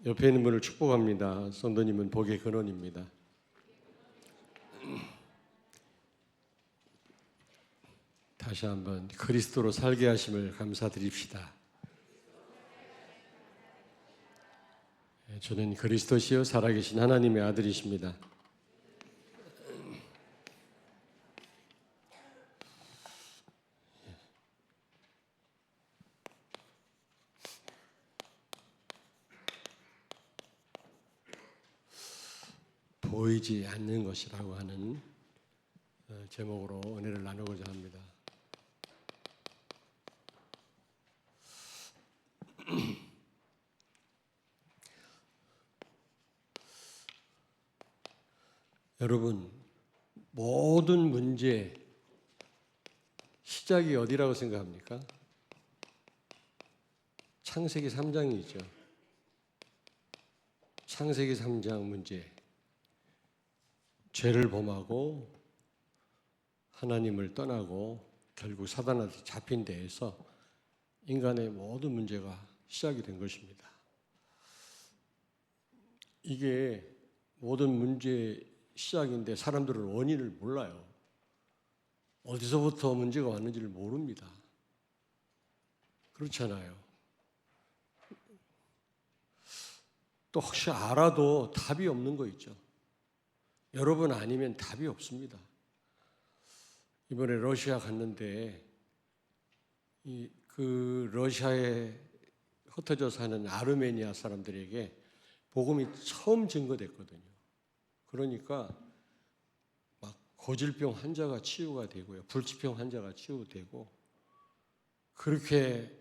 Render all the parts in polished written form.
옆에 있는 분을 축복합니다. 성도님은 복의 근원입니다. 다시 한번 그리스도로 살게 하심을 감사드립시다. 저는 그리스도시요 살아계신 하나님의 아들이십니다. 보이지 않는 것이라고 하는 제목으로 은혜를 나누고자 합니다. 여러분, 모든 문제 시작이 어디라고 생각합니까? 창세기 3장이죠. 창세기 3장 문제. 죄를 범하고 하나님을 떠나고 결국 사단한테 잡힌 데에서 인간의 모든 문제가 시작이 된 것입니다. 이게 모든 문제의 시작인데 사람들은 원인을 몰라요. 어디서부터 문제가 왔는지를 모릅니다. 그렇잖아요. 또 혹시 알아도 답이 없는 거 있죠. 여러분 아니면 답이 없습니다. 이번에 러시아 갔는데 그 러시아에 흩어져 사는 아르메니아 사람들에게 복음이 처음 증거됐거든요. 그러니까 막 고질병 환자가 치유가 되고요. 불치병 환자가 치유되고 그렇게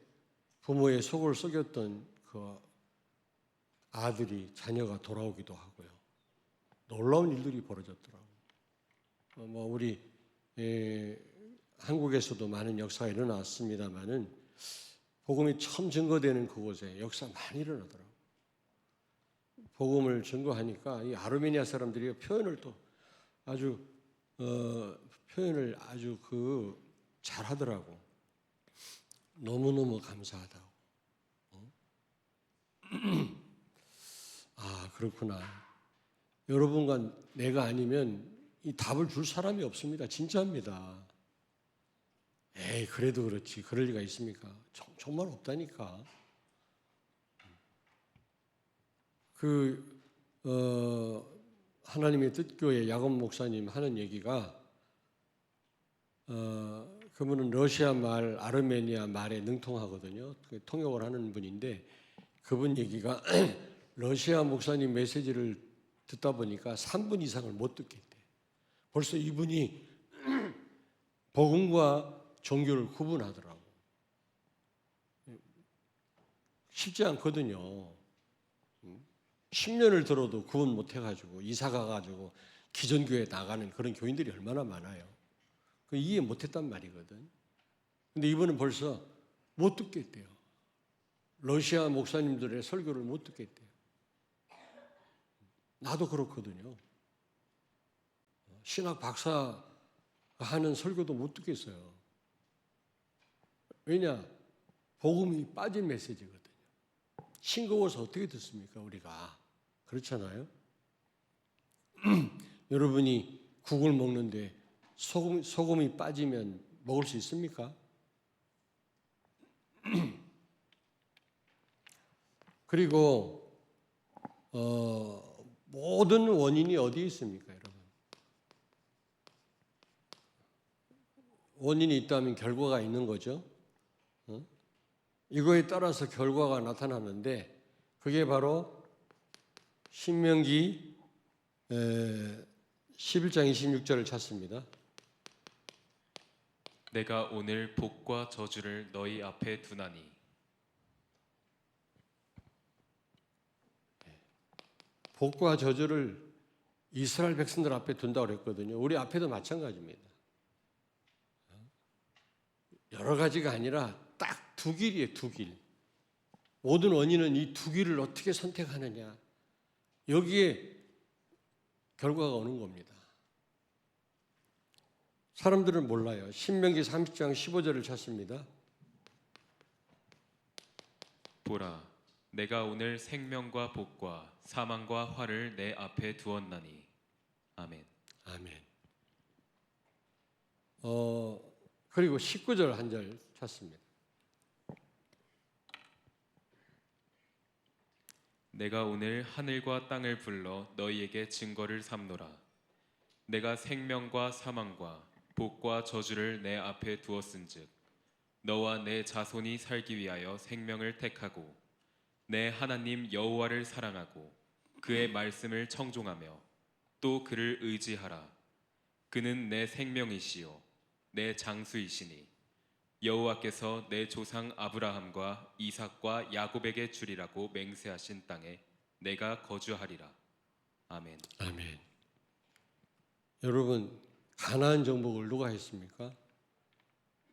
부모의 속을 썩였던 그 아들이 자녀가 돌아오기도 하고요. 놀라운 일들이 벌어졌더라고요. 우리 한국에서도 많은 역사가 일어났습니다만은 복음이 처음 증거되는 그곳에 역사 많이 일어나더라고요. 복음을 증거하니까 이 아르메니아 사람들이 표현을 아주 잘하더라고. 너무너무 감사하다고. 아, 그렇구나. 여러분과 내가 아니면 이 답을 줄 사람이 없습니다. 진짜입니다. 에이, 그래도 그렇지. 그럴 리가 있습니까? 정말 없다니까. 하나님의 뜻교회 야곱 목사님 하는 얘기가 그분은 러시아 말, 아르메니아 말에 능통하거든요. 통역을 하는 분인데 그분 얘기가 러시아 목사님 메시지를 듣다 보니까 3분 이상을 못 듣겠대. 벌써 이분이 복음과 종교를 구분하더라고. 쉽지 않거든요. 10년을 들어도 구분 못 해가지고 이사 가가지고 기존교회 나가는 그런 교인들이 얼마나 많아요. 이해 못 했단 말이거든. 근데 이분은 벌써 못 듣겠대요. 러시아 목사님들의 설교를 못 듣겠대요. 나도 그렇거든요. 신학 박사가 하는 설교도 못 듣겠어요. 왜냐? 복음이 빠진 메시지거든요. 싱거워서 어떻게 듣습니까, 우리가? 그렇잖아요? 여러분이 국을 먹는데 소금이 빠지면 먹을 수 있습니까? 그리고 모든 원인이 어디에 있습니까, 여러분? 원인이 있다면 결과가 있는 거죠. 이거에 따라서 결과가 나타나는데 그게 바로 신명기 11장 26절을 찾습니다. 내가 오늘 복과 저주를 너희 앞에 두나니. 복과 저주를 이스라엘 백성들 앞에 둔다고 그랬거든요. 우리 앞에도 마찬가지입니다. 여러 가지가 아니라 딱 두 길이에요, 두 길. 모든 원인은 이 두 길을 어떻게 선택하느냐. 여기에 결과가 오는 겁니다. 사람들은 몰라요. 신명기 30장 15절을 찾습니다. 보라, 내가 오늘 생명과 복과 사망과 화를 내 앞에 두었나니. 아멘. 아멘. 그리고 19절 한 절 찾습니다. 내가 오늘 하늘과 땅을 불러 너희에게 증거를 삼노라. 내가 생명과 사망과 복과 저주를 내 앞에 두었은즉 너와 내 자손이 살기 위하여 생명을 택하고 내 하나님 여호와를 사랑하고 그의 말씀을 청종하며 또 그를 의지하라. 그는 내 생명이시요 내 장수이시니 여호와께서 내 조상 아브라함과 이삭과 야곱에게 주리라고 맹세하신 땅에 내가 거주하리라. 아멘. 아멘. 여러분, 가나안 정복을 누가 했습니까?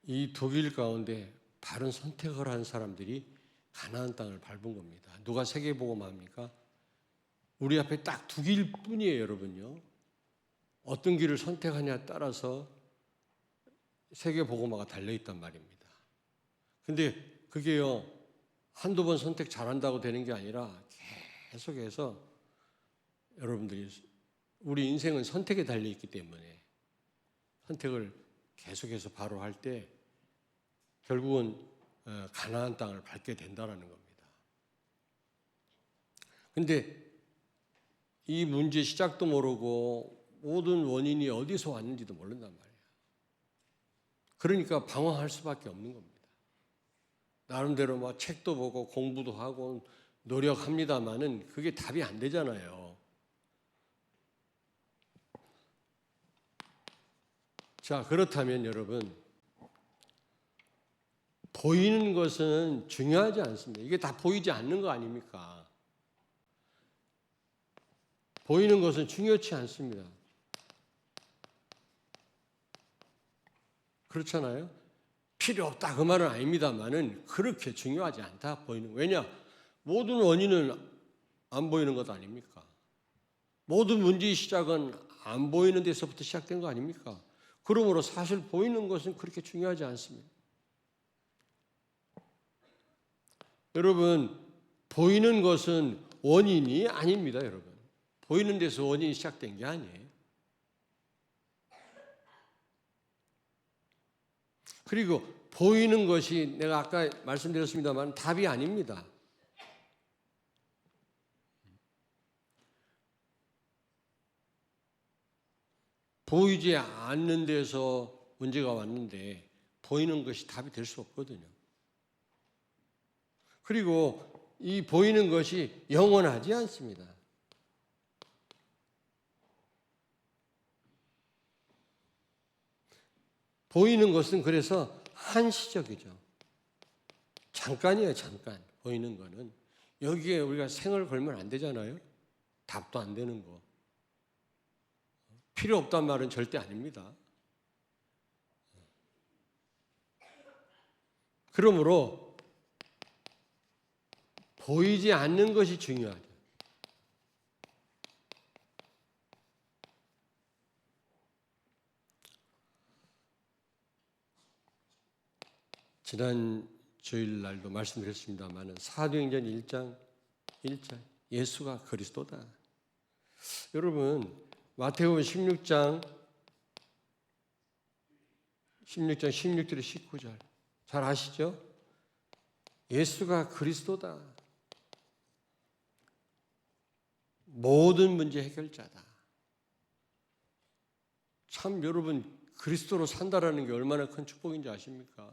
이 두 길 가운데 바른 선택을 한 사람들이 가나안 땅을 밟은 겁니다. 누가 세계복음화합니까? 우리 앞에 딱 두 길뿐이에요, 여러분요. 어떤 길을 선택하냐에 따라서 세계복음화가 달려있단 말입니다. 근데 그게요, 한두 번 선택 잘한다고 되는 게 아니라 계속해서 여러분들이, 우리 인생은 선택에 달려있기 때문에 선택을 계속해서 바로 할 때 결국은 가나안 땅을 밟게 된다는 겁니다. 근데 이 문제 시작도 모르고 모든 원인이 어디서 왔는지도 모른단 말이에요. 그러니까 방황할 수밖에 없는 겁니다. 나름대로 막 책도 보고 공부도 하고 노력합니다만은 그게 답이 안 되잖아요. 자, 그렇다면 여러분, 보이는 것은 중요하지 않습니다. 이게 다 보이지 않는 거 아닙니까? 보이는 것은 중요치 않습니다. 그렇잖아요? 필요 없다 그 말은 아닙니다만은 그렇게 중요하지 않다 보이는. 왜냐? 모든 원인은 안 보이는 것 아닙니까? 모든 문제의 시작은 안 보이는 데서부터 시작된 거 아닙니까? 그러므로 사실 보이는 것은 그렇게 중요하지 않습니다. 여러분, 보이는 것은 원인이 아닙니다, 여러분. 보이는 데서 원인이 시작된 게 아니에요. 그리고 보이는 것이 내가 아까 말씀드렸습니다만 답이 아닙니다. 보이지 않는 데서 문제가 왔는데 보이는 것이 답이 될 수 없거든요. 그리고 이 보이는 것이 영원하지 않습니다. 보이는 것은 그래서 한시적이죠. 잠깐이에요, 잠깐. 보이는 거는. 여기에 우리가 생을 걸면 안 되잖아요. 답도 안 되는 거. 필요 없단 말은 절대 아닙니다. 그러므로 보이지 않는 것이 중요하죠. 지난 주일날도 말씀드렸습니다만 사도행전 1장 1절 예수가 그리스도다. 여러분 마태복음 16장 16절에 19절 잘 아시죠? 예수가 그리스도다. 모든 문제 해결자다. 참 여러분 그리스도로 산다라는 게 얼마나 큰 축복인지 아십니까?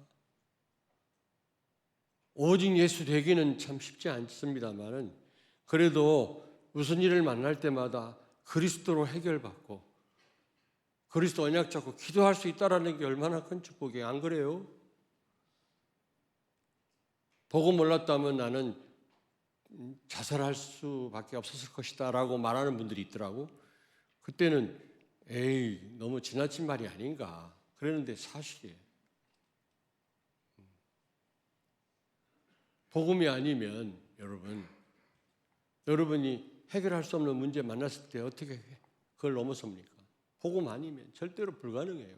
오직 예수 되기는 참 쉽지 않습니다만은 그래도 무슨 일을 만날 때마다 그리스도로 해결받고 그리스도 언약 잡고 기도할 수 있다라는 게 얼마나 큰 축복이에요. 안 그래요? 보고 몰랐다면 나는 자살할 수밖에 없었을 것이다 라고 말하는 분들이 있더라고. 그때는 에이 너무 지나친 말이 아닌가 그랬는데 사실이에요. 복음이 아니면 여러분이 해결할 수 없는 문제 만났을 때 어떻게 그걸 넘어섭니까? 복음 아니면 절대로 불가능해요.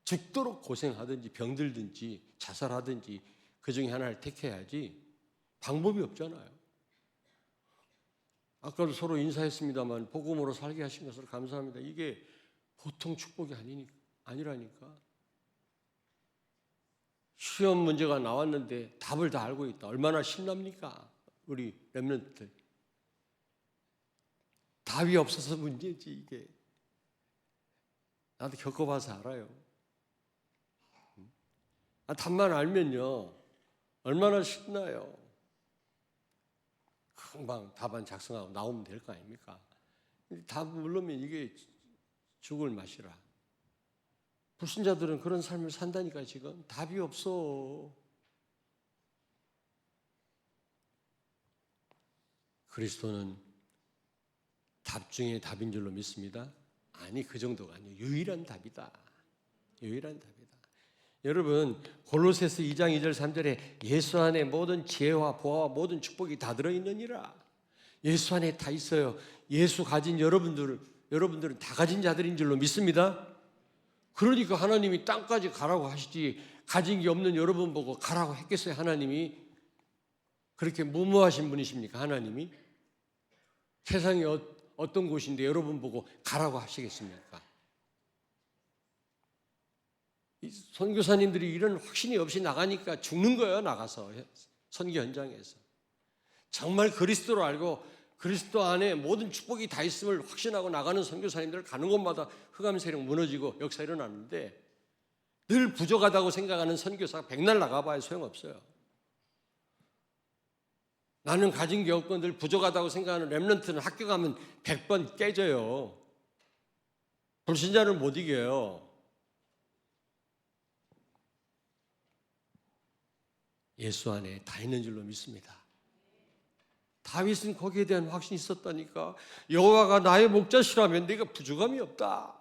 죽도록 고생하든지 병들든지 자살하든지 그 중에 하나를 택해야지 방법이 없잖아요. 아까도 서로 인사했습니다만 복음으로 살게 하신 것을 감사합니다. 이게 보통 축복이 아니라니까. 시험 문제가 나왔는데 답을 다 알고 있다. 얼마나 신납니까? 우리 렘넌트. 답이 없어서 문제지 이게. 나도 겪어봐서 알아요. 답만 알면요 얼마나 신나요. 금방 답안 작성하고 나오면 될 거 아닙니까? 답 모르면 이게 죽을 맛이라. 불신자들은 그런 삶을 산다니까. 지금 답이 없어. 그리스도는 답 중에 답인 줄로 믿습니다. 아니, 그 정도가 아니에요. 유일한 답이다. 유일한 답이다. 여러분, 골로새서 2장 2절 3절에 예수 안에 모든 지혜와 보화와 모든 축복이 다 들어있느니라. 예수 안에 다 있어요. 예수 가진 여러분들은 다 가진 자들인 줄로 믿습니다. 그러니까 하나님이 땅까지 가라고 하시지, 가진 게 없는 여러분 보고 가라고 했겠어요? 하나님이 그렇게 무모하신 분이십니까? 하나님이 세상이 어떤 곳인데 여러분 보고 가라고 하시겠습니까? 선교사님들이 이런 확신이 없이 나가니까 죽는 거예요. 나가서 선교 현장에서 정말 그리스도를 알고 그리스도 안에 모든 축복이 다 있음을 확신하고 나가는 선교사님들 가는 곳마다 흑암 세력 무너지고 역사 일어나는데, 늘 부족하다고 생각하는 선교사가 백날 나가봐야 소용없어요. 나는 가진 게 없고 늘 부족하다고 생각하는 렘넌트는 학교 가면 100번 깨져요. 불신자는 못 이겨요. 예수 안에 다 있는 줄로 믿습니다. 다윗은 거기에 대한 확신이 있었다니까. 여호와가 나의 목자시라면 내가 부족함이 없다.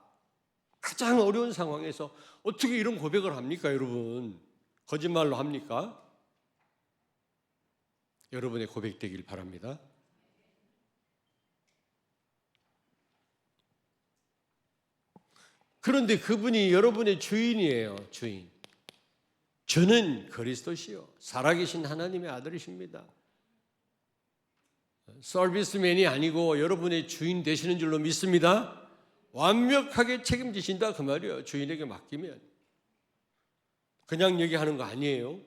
가장 어려운 상황에서 어떻게 이런 고백을 합니까, 여러분? 거짓말로 합니까? 여러분의 고백되길 바랍니다. 그런데 그분이 여러분의 주인이에요. 주인. 저는 그리스도시요 살아계신 하나님의 아들이십니다. 서비스맨이 아니고 여러분의 주인 되시는 줄로 믿습니다. 완벽하게 책임지신다 그 말이에요. 주인에게 맡기면. 그냥 얘기하는 거 아니에요.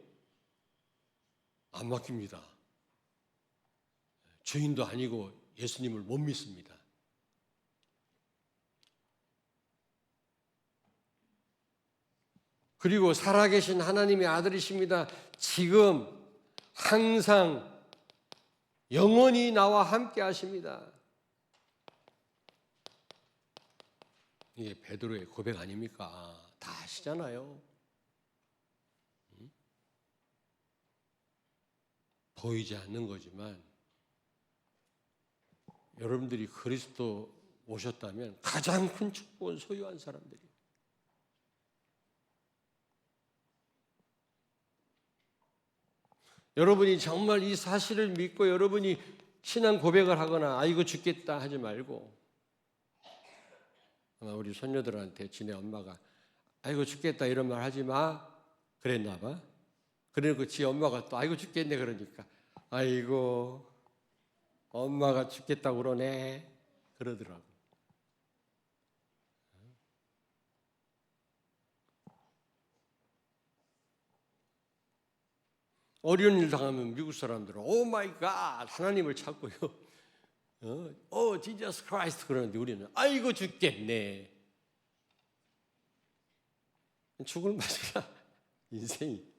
안 맡깁니다. 주인도 아니고 예수님을 못 믿습니다. 그리고 살아계신 하나님의 아들이십니다. 지금 항상 영원히 나와 함께 하십니다. 이게 베드로의 고백 아닙니까? 다 아시잖아요. 보이지 않는 거지만 여러분들이 그리스도 오셨다면 가장 큰 축복은 소유한 사람들이. 여러분이 정말 이 사실을 믿고 여러분이 신앙 고백을 하거나 아이고 죽겠다 하지 말고, 아마 우리 손녀들한테 지네 엄마가 아이고 죽겠다 이런 말 하지 마 그랬나 봐. 그리고 지 엄마가 또 아이고 죽겠네 그러니까 아이고 엄마가 죽겠다고 그러네 그러더라고. 어려운 일 당하면 미국 사람들은 오 마이 갓 하나님을 찾고요. 오 지저스 크라이스트 그러는데 우리는 아이고 죽겠네. 죽을 맛이야 인생이.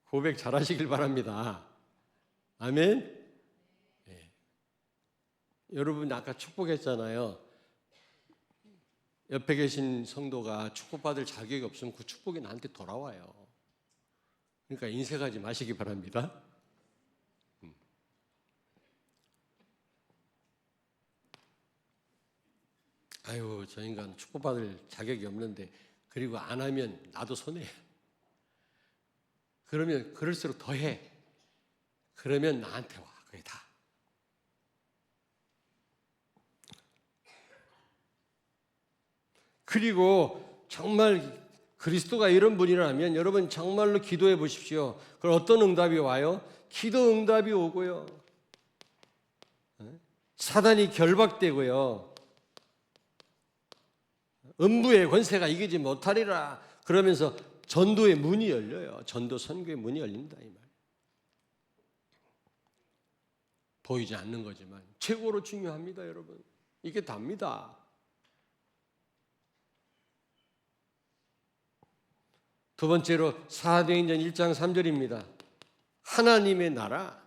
고백 잘하시길 바랍니다. 아멘. 네. 여러분 아까 축복했잖아요. 옆에 계신 성도가 축복받을 자격이 없으면 그 축복이 나한테 돌아와요. 그러니까 인색하지 마시기 바랍니다. 아유 저 인간 축복받을 자격이 없는데 그리고 안 하면 나도 손해야. 그러면 그럴수록 더 해. 그러면 나한테 와. 그게 다. 그리고 정말 그리스도가 이런 분이라면 여러분 정말로 기도해 보십시오. 그럼 어떤 응답이 와요? 기도 응답이 오고요. 사단이 결박되고요. 음부의 권세가 이기지 못하리라. 그러면서 전도의 문이 열려요. 전도 선교의 문이 열린다 이 말. 보이지 않는 거지만 최고로 중요합니다, 여러분. 이게 답니다. 두 번째로 사도행전 1장 3절입니다. 하나님의 나라.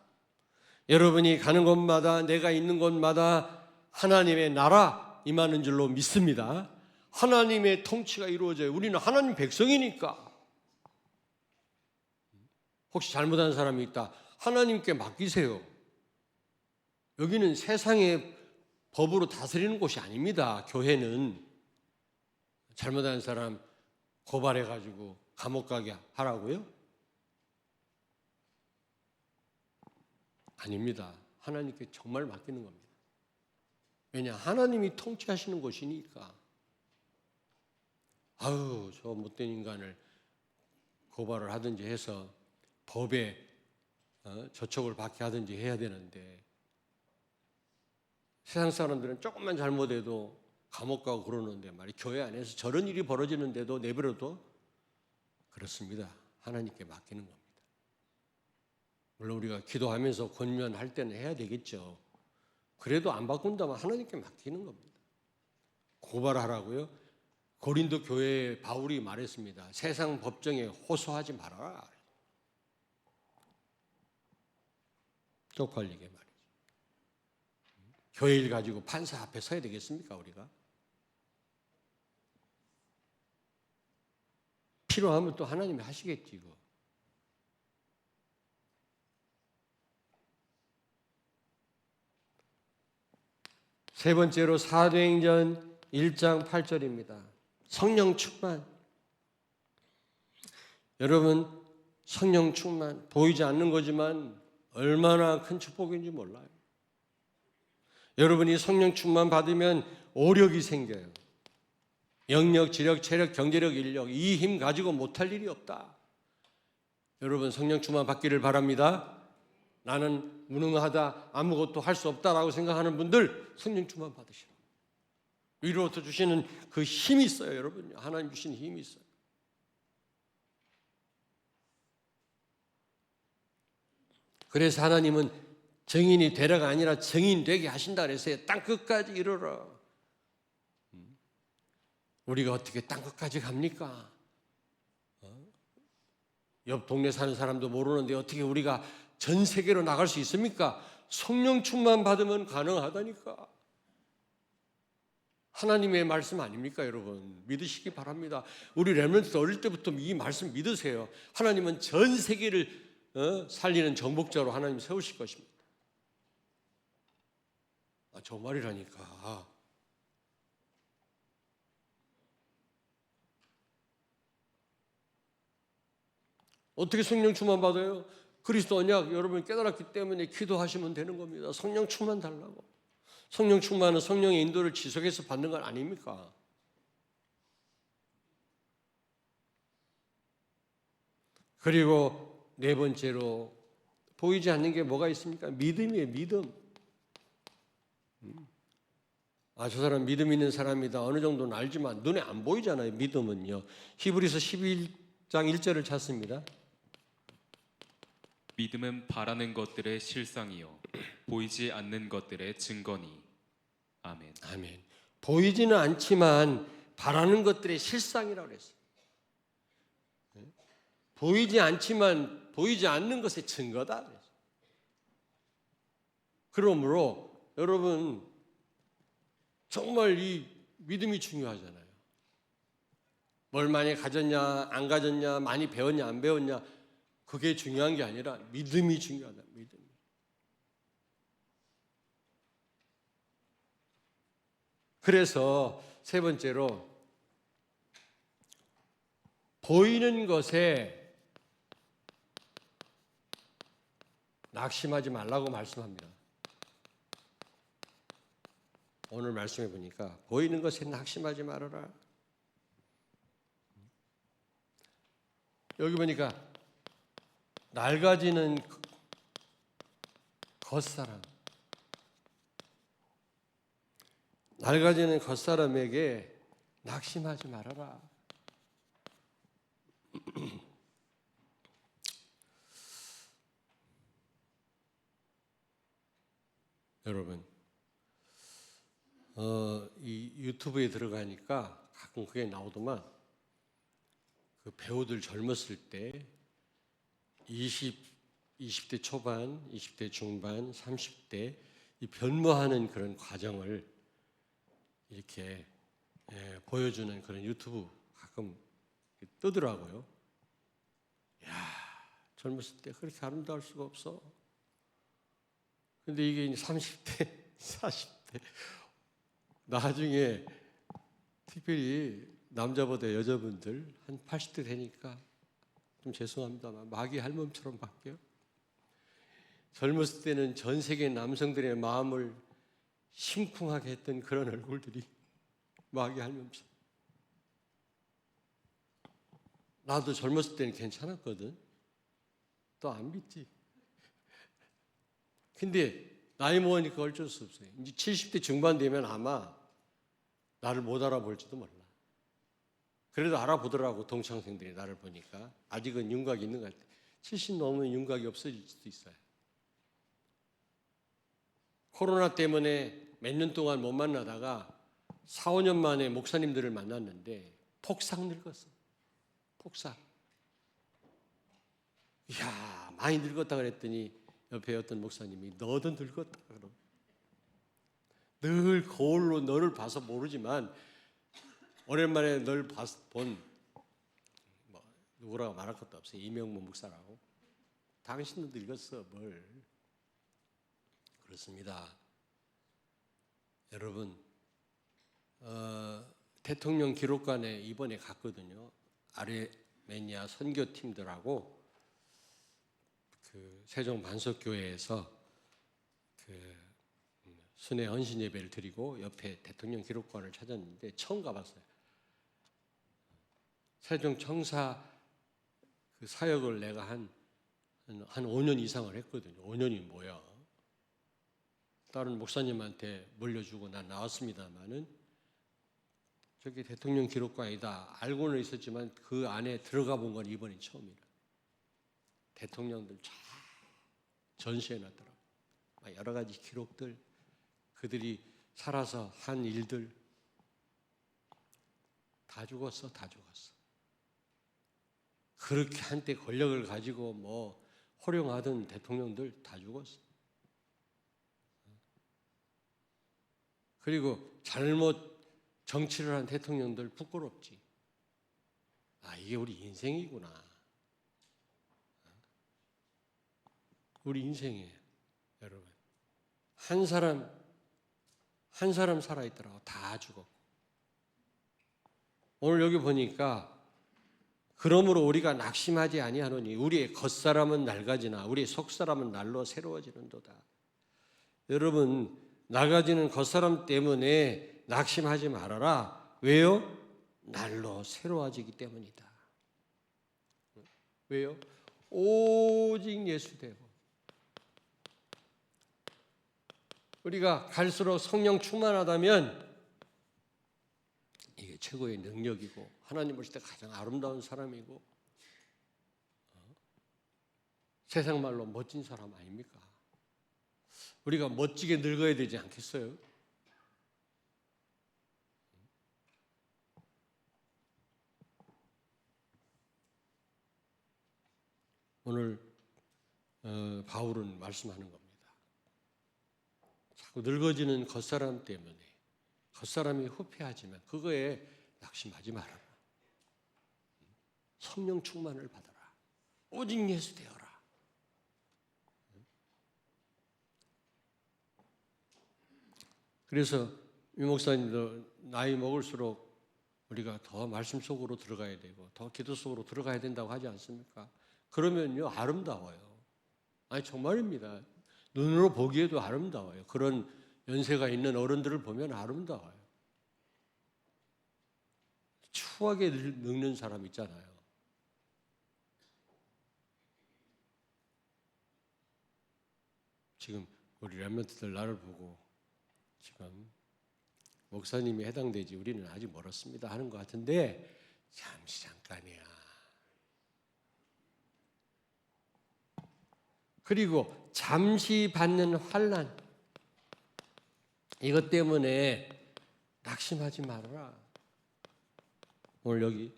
여러분이 가는 곳마다 내가 있는 곳마다 하나님의 나라 임하는 줄로 믿습니다. 하나님의 통치가 이루어져요. 우리는 하나님 백성이니까. 혹시 잘못한 사람이 있다. 하나님께 맡기세요. 여기는 세상의 법으로 다스리는 곳이 아닙니다. 교회는. 잘못한 사람 고발해가지고 감옥 가게 하라고요? 아닙니다. 하나님께 정말 맡기는 겁니다. 왜냐? 하나님이 통치하시는 곳이니까. 아유, 저 못된 인간을 고발을 하든지 해서 법에 저촉을 받게 하든지 해야 되는데 세상 사람들은 조금만 잘못해도 감옥 가고 그러는데 말이 교회 안에서 저런 일이 벌어지는데도 내버려도 그렇습니다. 하나님께 맡기는 겁니다. 물론 우리가 기도하면서 권면할 때는 해야 되겠죠. 그래도 안 바꾼다면 하나님께 맡기는 겁니다. 고발하라고요? 고린도 교회에 바울이 말했습니다. 세상 법정에 호소하지 말아라. 쪽팔리게 말이죠. 교회 일 가지고 판사 앞에 서야 되겠습니까, 우리가? 필요하면 또 하나님이 하시겠지, 이거. 세 번째로 사도행전 1장 8절입니다. 성령 충만. 여러분, 성령 충만 보이지 않는 거지만 얼마나 큰 축복인지 몰라요. 여러분이 성령 충만 받으면 오력이 생겨요. 영력, 지력, 체력, 경제력, 인력 이 힘 가지고 못할 일이 없다. 여러분 성령 충만 받기를 바랍니다. 나는 무능하다, 아무것도 할 수 없다라고 생각하는 분들 성령 충만 받으시라. 위로부터 주시는 그 힘이 있어요, 여러분. 하나님 주시는 힘이 있어요. 그래서 하나님은 정인이 되라가 아니라 정인 되게 하신다 그랬어요. 땅 끝까지 이르러. 우리가 어떻게 땅 끝까지 갑니까? 옆 동네 사는 사람도 모르는데 어떻게 우리가 전 세계로 나갈 수 있습니까? 성령 충만 받으면 가능하다니까. 하나님의 말씀 아닙니까, 여러분? 믿으시기 바랍니다. 우리 렘넌트 어릴 때부터 이 말씀 믿으세요. 하나님은 전 세계를 살리는 정복자로 하나님 세우실 것입니다. 저 말이라니까. 어떻게 성령 충만 받아요? 그리스도 언약 여러분 깨달았기 때문에 기도하시면 되는 겁니다. 성령 충만 달라고. 성령 충만은 성령의 인도를 지속해서 받는 건 아닙니까? 그리고 네 번째로 보이지 않는 게 뭐가 있습니까? 믿음이에요, 믿음. 저 사람 믿음 있는 사람이다. 어느 정도는 알지만 눈에 안 보이잖아요, 믿음은요. 히브리서 11장 1절을 찾습니다. 믿음은 바라는 것들의 실상이요 보이지 않는 것들의 증거니. 아멘. 아멘. 보이지는 않지만 바라는 것들의 실상이라고 그랬어요. 보이지 않지만 보이지 않는 것의 증거다 그랬어요. 그러므로 여러분 정말 이 믿음이 중요하잖아요. 뭘 많이 가졌냐 안 가졌냐 많이 배웠냐 안 배웠냐 그게 중요한 게 아니라 믿음이 중요하다. 믿음. 그래서 세 번째로 보이는 것에 낙심하지 말라고 말씀합니다. 오늘 말씀해 보니까 보이는 것에 낙심하지 말아라. 여기 보니까 낡아지는 겉사람, 낡아지는 겉사람에게 낙심하지 말아라. 여러분, 이 유튜브에 들어가니까 가끔 그게 나오더만, 그 배우들 젊었을 때 20대 초반, 20대 중반, 30대 이 변모하는 그런 과정을 이렇게 보여주는 그런 유튜브 가끔 뜨더라고요. 야, 젊었을 때 그렇게 아름다울 수가 없어. 근데 이게 이제 30대, 40대 나중에 특별히 남자보다 여자분들 한 80대 되니까 좀 죄송합니다만 마귀 할멈처럼 바뀌어요. 젊었을 때는 전 세계 남성들의 마음을 심쿵하게 했던 그런 얼굴들이 마귀 할멈처럼. 나도 젊었을 때는 괜찮았거든. 또 안 믿지. 근데 나이 먹으니까 어쩔 수 없어요. 이제 70대 중반 되면 아마 나를 못 알아볼지도 몰라. 그래도 알아보더라고, 동창생들이 나를 보니까. 아직은 윤곽이 있는 것 같아. 70 넘으면 윤곽이 없어질 수도 있어요. 코로나 때문에 몇 년 동안 못 만나다가 4, 5년 만에 목사님들을 만났는데 폭삭 늙었어. 폭삭. 이야, 많이 늙었다 그랬더니 옆에 어떤 목사님이 너도 늙었다 그럼. 늘 거울로 너를 봐서 모르지만 오랜만에 널 본 누구라고 말할 것도 없어요. 이명무 목사라고. 당신도 늙었어 뭘. 그렇습니다. 여러분, 대통령 기록관에 이번에 갔거든요. 아르메니아 선교팀들하고 그 세종 반석교회에서 그 순회 헌신 예배를 드리고 옆에 대통령 기록관을 찾았는데 처음 가봤어요. 세종 청사 그 사역을 내가 한 5년 이상을 했거든요. 5년이 뭐야? 다른 목사님한테 물려주고 난 나왔습니다만은 저기 대통령 기록관이다 알고는 있었지만 그 안에 들어가 본 건 이번이 처음이라. 대통령들 쫙 전시해놨더라고요. 여러 가지 기록들, 그들이 살아서 한 일들 다 죽었어, 다 죽었어. 그렇게 한때 권력을 가지고 뭐 호령하던 대통령들 다 죽었어. 그리고 잘못 정치를 한 대통령들 부끄럽지. 아, 이게 우리 인생이구나. 우리 인생이에요, 여러분. 한 사람 살아있더라고. 다 죽었고. 오늘 여기 보니까 그러므로 우리가 낙심하지 아니하노니 우리의 겉사람은 낡아지나 우리의 속사람은 날로 새로워지는도다. 여러분, 낡아지는 겉사람 때문에 낙심하지 말아라. 왜요? 날로 새로워지기 때문이다. 왜요? 오직 예수 되고 우리가 갈수록 성령 충만하다면 이게 최고의 능력이고 하나님 보실 때 가장 아름다운 사람이고 세상 말로 멋진 사람 아닙니까? 우리가 멋지게 늙어야 되지 않겠어요? 오늘 바울은 말씀하는 겁니다. 자꾸 늙어지는 겉사람 때문에 겉사람이 후패하지만 그거에 낙심하지 말아라. 성령 충만을 받아라. 오직 예수 되어라. 그래서 유 목사님도 나이 먹을수록 우리가 더 말씀 속으로 들어가야 되고 더 기도 속으로 들어가야 된다고 하지 않습니까? 그러면요 아름다워요. 아니 정말입니다. 눈으로 보기에도 아름다워요. 그런 연세가 있는 어른들을 보면 아름다워요. 추하게 늙는 사람 있잖아요. 지금 우리 렘넌트들 나를 보고 지금 목사님이 해당되지 우리는 아직 멀었습니다 하는 것 같은데 잠시 잠깐이야. 그리고 잠시 받는 환난 이것 때문에 낙심하지 말아라. 오늘 여기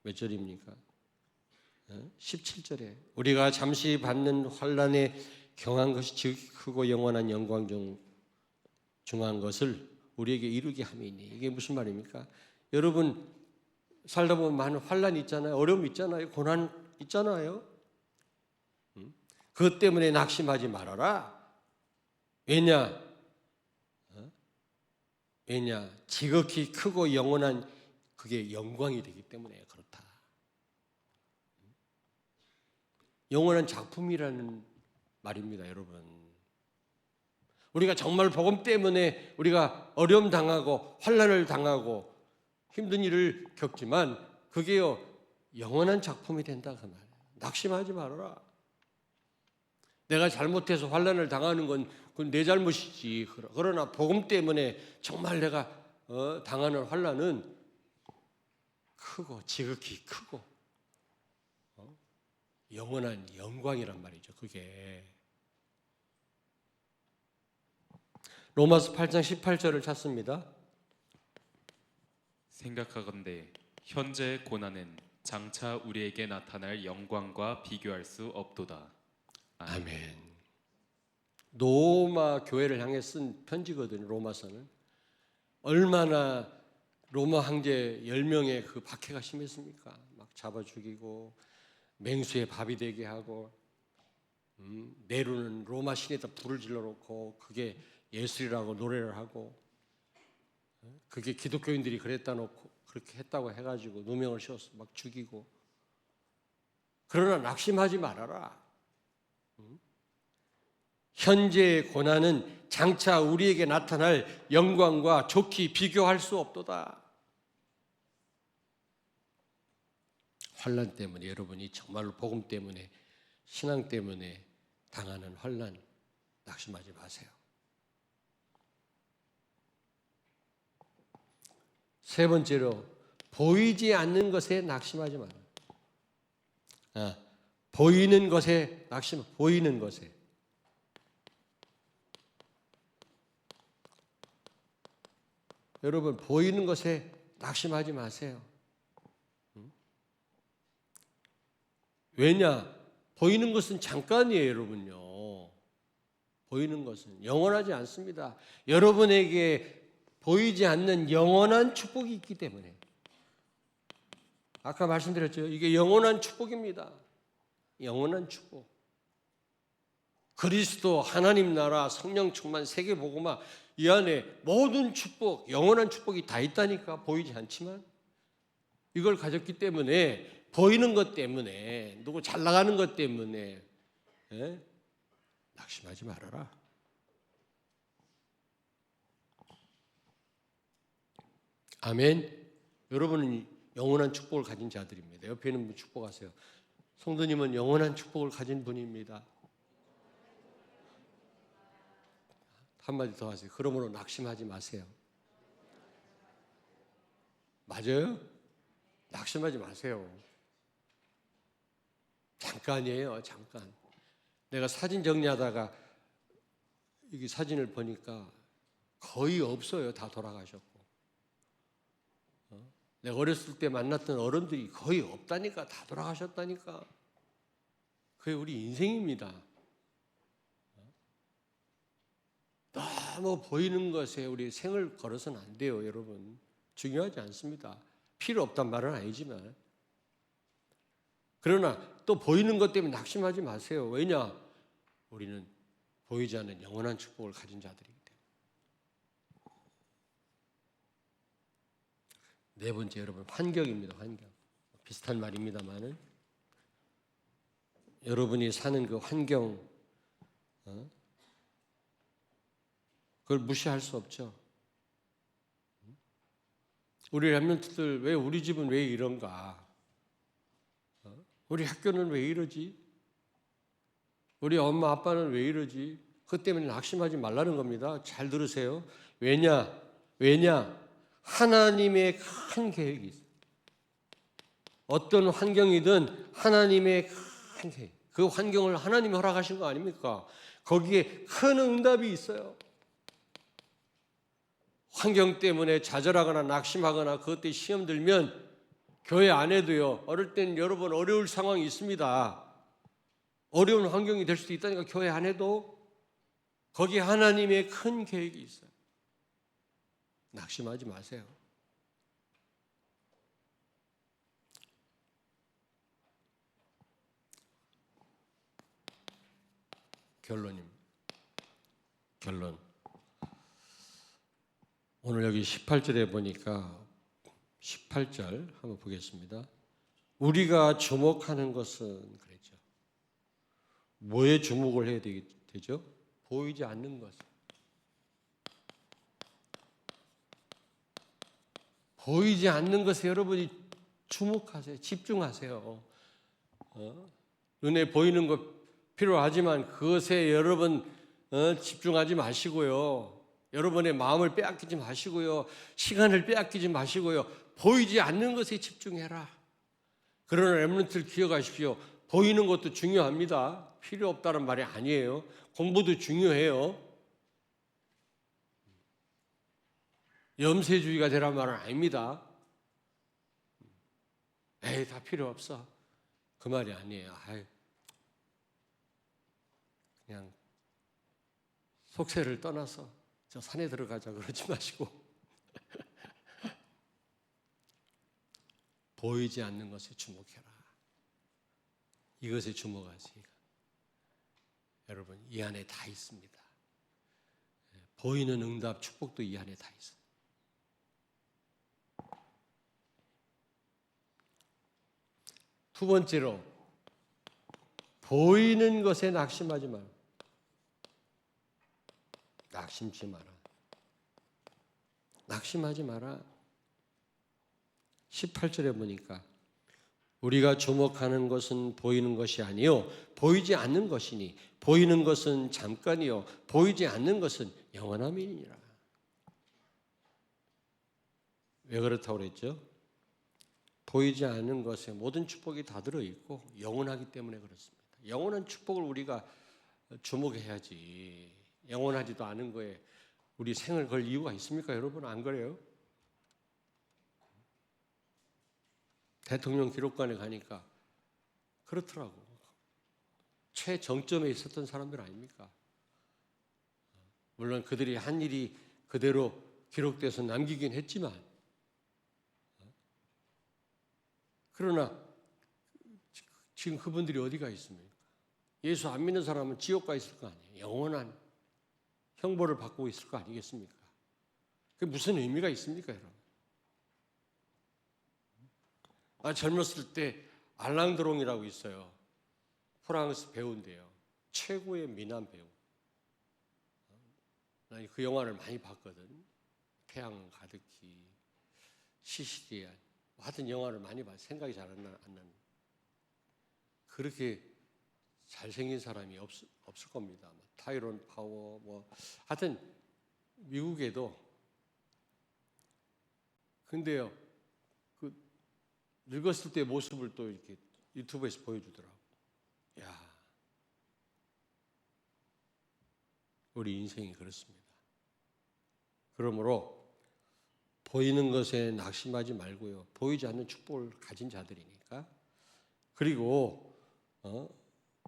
몇 절입니까? 17절에 우리가 잠시 받는 환난에 경한 것이 지극히 크고 영원한 영광 중 중한 것을 우리에게 이루게 함이니. 이게 무슨 말입니까? 여러분 살다 보면 많은 환난이 있잖아요. 어려움이 있잖아요. 고난 있잖아요. 그것 때문에 낙심하지 말아라. 왜냐? 지극히 크고 영원한 그게 영광이 되기 때문에 그렇다. 영원한 작품이라는 말입니다, 여러분. 우리가 정말 복음 때문에 우리가 어려움 당하고 환난을 당하고 힘든 일을 겪지만 그게요 영원한 작품이 된다 그 말이에요. 낙심하지 말아라. 내가 잘못해서 환난을 당하는 건 그건 내 잘못이지. 그러나 복음 때문에 정말 내가 당하는 환난은 크고 지극히 크고 영원한 영광이란 말이죠. 그게 로마서 8장 18절을 찾습니다. 생각하건대 현재의 고난은 장차 우리에게 나타날 영광과 비교할 수 없도다. 아멘. 로마 교회를 향해 쓴 편지거든요. 로마서는 얼마나 로마 황제 10명의 그 박해가 심했습니까? 막 잡아 죽이고 맹수의 밥이 되게 하고 네로는 로마 신에다 불을 질러놓고 그게 예술이라고 노래를 하고 그게 기독교인들이 그랬다 놓고 그렇게 했다고 해가지고 누명을 씌워서 막 죽이고. 그러나 낙심하지 말아라. 현재의 고난은 장차 우리에게 나타날 영광과 좋게 비교할 수 없도다. 환난 때문에 여러분이 정말로 복음 때문에 신앙 때문에 당하는 환난 낙심하지 마세요. 세 번째로 보이지 않는 것에 낙심하지 마라. 보이는 것에 낙심, 보이는 것에. 여러분 보이는 것에 낙심하지 마세요. 왜냐? 보이는 것은 잠깐이에요, 여러분요. 보이는 것은 영원하지 않습니다. 여러분에게 보이지 않는 영원한 축복이 있기 때문에. 아까 말씀드렸죠. 이게 영원한 축복입니다. 영원한 축복. 그리스도, 하나님 나라, 성령 충만, 세계복음화 이 안에 모든 축복, 영원한 축복이 다 있다니까. 보이지 않지만 이걸 가졌기 때문에 보이는 것 때문에 누구 잘 나가는 것 때문에 낙심하지 말아라. 아멘. 여러분은 영원한 축복을 가진 자들입니다. 옆에 있는 분 축복하세요. 성도님은 영원한 축복을 가진 분입니다. 한마디 더 하세요. 그러므로 낙심하지 마세요. 맞아요? 낙심하지 마세요. 잠깐이에요. 잠깐. 내가 사진 정리하다가 이 사진을 보니까 거의 없어요. 다 돌아가셨고. 내가 어렸을 때 만났던 어른들이 거의 없다니까. 다 돌아가셨다니까. 그게 우리 인생입니다. 너무 보이는 것에 우리 생을 걸어서는 안 돼요, 여러분. 중요하지 않습니다. 필요 없단 말은 아니지만. 그러나 또 보이는 것 때문에 낙심하지 마세요. 왜냐? 우리는 보이지 않는 영원한 축복을 가진 자들이기 때문에. 네 번째, 여러분, 환경입니다. 환경. 비슷한 말입니다만은 여러분이 사는 그 환경, 그걸 무시할 수 없죠. 우리 렘넌트들 왜 우리 집은 왜 이런가? 우리 학교는 왜 이러지? 우리 엄마 아빠는 왜 이러지? 그것 때문에 낙심하지 말라는 겁니다. 잘 들으세요. 왜냐? 하나님의 큰 계획이 있어요. 어떤 환경이든 하나님의 큰 계획. 그 환경을 하나님이 허락하신 거 아닙니까? 거기에 큰 응답이 있어요. 환경 때문에 좌절하거나 낙심하거나 그것 때문에 시험 들면 교회 안에도요. 어릴 땐 여러분 어려울 상황이 있습니다. 어려운 환경이 될 수도 있다니까 교회 안에도 거기에 하나님의 큰 계획이 있어요. 낙심하지 마세요. 결론. 오늘 여기 18절에 보니까 18절 한번 보겠습니다. 우리가 주목하는 것은 그랬죠. 뭐에 주목을 해야 되죠? 보이지 않는 것. 보이지 않는 것에 여러분이 주목하세요. 집중하세요. 눈에 보이는 것 필요하지만 그것에 여러분 집중하지 마시고요. 여러분의 마음을 빼앗기지 마시고요. 시간을 빼앗기지 마시고요. 보이지 않는 것에 집중해라. 그러나 렘넌트를 기억하십시오. 보이는 것도 중요합니다. 필요 없다는 말이 아니에요. 공부도 중요해요. 염세주의가 되란 말은 아닙니다. 에이, 다 필요 없어. 그 말이 아니에요. 그냥 속세를 떠나서 저 산에 들어가자 그러지 마시고 보이지 않는 것에 주목해라. 이것에 주목하세요. 여러분 이 안에 다 있습니다. 보이는 응답 축복도 이 안에 다 있어요. 두 번째로 보이는 것에 낙심하지 마라. 낙심하지 마라. 18절에 보니까 우리가 주목하는 것은 보이는 것이 아니요 보이지 않는 것이니 보이는 것은 잠깐이요 보이지 않는 것은 영원함이니라. 왜 그렇다고 그랬죠? 보이지 않는 것에 모든 축복이 다 들어있고 영원하기 때문에 그렇습니다. 영원한 축복을 우리가 주목해야지. 영원하지도 않은 거에 우리 생을 걸 이유가 있습니까? 여러분 안 그래요? 대통령 기록관에 가니까 그렇더라고. 최정점에 있었던 사람들 아닙니까? 물론 그들이 한 일이 그대로 기록돼서 남기긴 했지만 그러나 지금 그분들이 어디가 있습니까? 예수 안 믿는 사람은 지옥 가 있을 거 아니에요. 영원한 형벌을 받고 있을 거 아니겠습니까? 그게 무슨 의미가 있습니까, 여러분? 젊었을 때 알랑드롱이라고 있어요. 프랑스 배우인데요. 최고의 미남 배우. 난 그 영화를 많이 봤거든. 태양 가득히, 시시리안. 하여튼 영화를 많이 봐서 생각이 잘 안 나는. 그렇게 잘생긴 사람이 없을 겁니다. 타이론 파워, 하여튼 미국에도. 근데요, 그 늙었을 때 모습을 또 이렇게 유튜브에서 보여주더라고. 야, 우리 인생이 그렇습니다. 그러므로 보이는 것에 낙심하지 말고요. 보이지 않는 축복을 가진 자들이니까. 그리고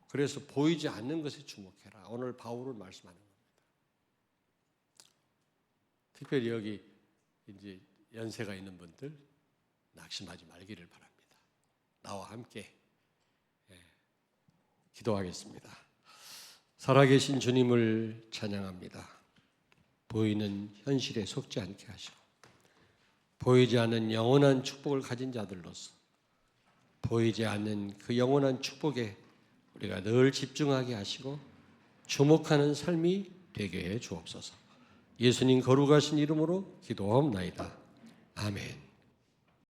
그래서 보이지 않는 것에 주목해라. 오늘 바울은 말씀하는 겁니다. 특별히 여기 이제 연세가 있는 분들 낙심하지 말기를 바랍니다. 나와 함께 기도하겠습니다. 살아계신 주님을 찬양합니다. 보이는 현실에 속지 않게 하시고 보이지 않는 영원한 축복을 가진 자들로서 보이지 않는 그 영원한 축복에 우리가 늘 집중하게 하시고 주목하는 삶이 되게 해 주옵소서. 예수님 거룩하신 이름으로 기도하옵나이다. 아멘.